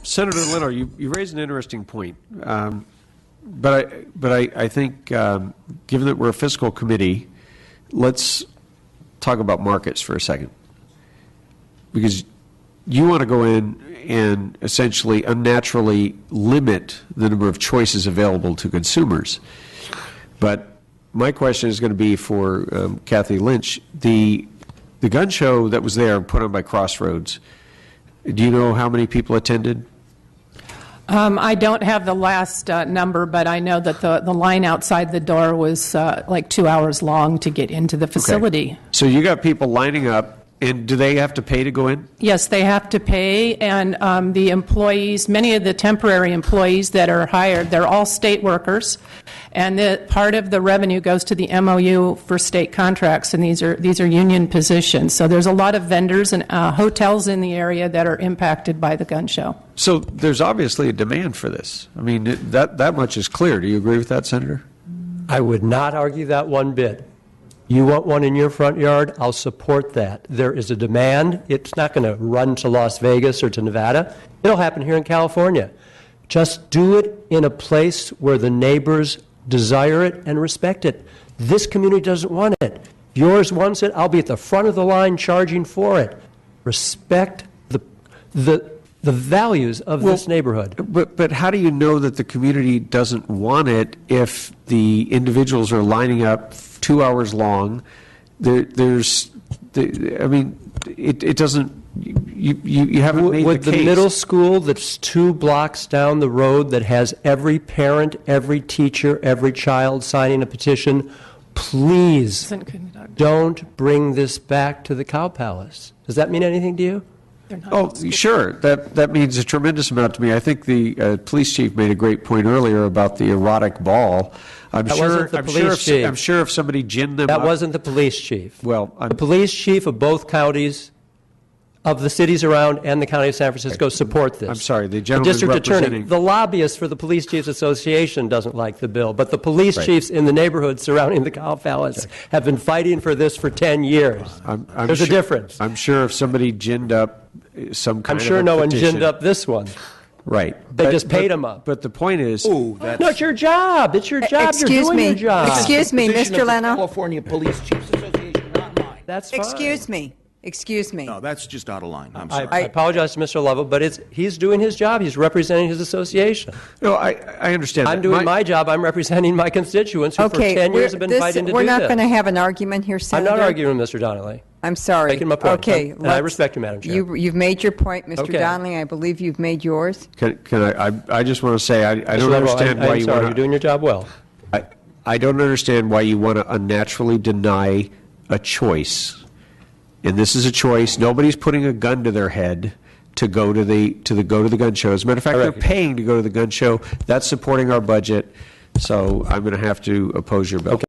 Senator Leno, you raised an interesting point, but I think given that we're a fiscal committee, let's talk about markets for a second, because you want to go in and essentially unnaturally limit the number of choices available to consumers. But my question is going to be for Kathy Lynch. The gun show that was there put on by Crossroads, do you know how many people attended? I don't have the last number, but I know that the line outside the door was like 2 hours long to get into the facility. Okay. So you got people lining up, and do they have to pay to go in? Yes, they have to pay, and the employees, many of the temporary employees that are hired, they're all state workers, and part of the revenue goes to the MOU for state contracts, and these are union positions. So there's a lot of vendors and hotels in the area that are impacted by the gun show. So there's obviously a demand for this. I mean, that much is clear. Do you agree with that, Senator? I would not argue that one bit. You want one in your front yard, I'll support that. There is a demand. It's not going to run to Las Vegas or to Nevada. It'll happen here in California. Just do it in a place where the neighbors desire it and respect it. This community doesn't want it. Yours wants it, I'll be at the front of the line charging for it. Respect the values of this neighborhood. But how do you know that the community doesn't want it if the individuals are lining up 2 hours long? It doesn't. You haven't made With the case. the middle school that's 2 blocks down the road that has every parent, every teacher, every child signing a petition, please don't bring this back to the Cow Palace. Does that mean anything to you? Oh, sure. That means a tremendous amount to me. I think the police chief made a great point earlier about the erotic ball. I'm sure if somebody ginned them up. That wasn't the police chief. Well, the police chief of both counties, of the cities around, and the county of San Francisco support this. I'm sorry, the district attorney, the lobbyist for the Police Chiefs Association doesn't like the bill, but the police chiefs in the neighborhood surrounding the Cow Palace have been fighting for this for 10 years. There's a difference. I'm sure if somebody ginned up some kind of I'm sure no one ginned up this one. Right. They just paid them up. But the point is... No, it's your job. It's your job. You're doing your job. Excuse me, Mr. Leno. California Police Chiefs Association, not mine. That's fine. Excuse me. No, that's just out of line. I'm sorry. I apologize to Mr. Lovell, but he's doing his job. He's representing his association. No, I understand. I'm doing my job. I'm representing my constituents who for 10 years have been fighting to do this. We're not going to have an argument here, Senator. I'm not arguing with Mr. Donelly. I'm sorry. Making my point. Okay. And I respect you, Madam Chair. You've made your point, Mr. Okay. Donelly. I believe you've made yours. Can I just want to say, I don't understand why you want to... You're doing your job well. I don't understand why you want to unnaturally deny a choice. And this is a choice. Nobody's putting a gun to their head to go to the gun show. As a matter of fact, they're paying to go to the gun show. That's supporting our budget. So I'm going to have to oppose your bill. Okay.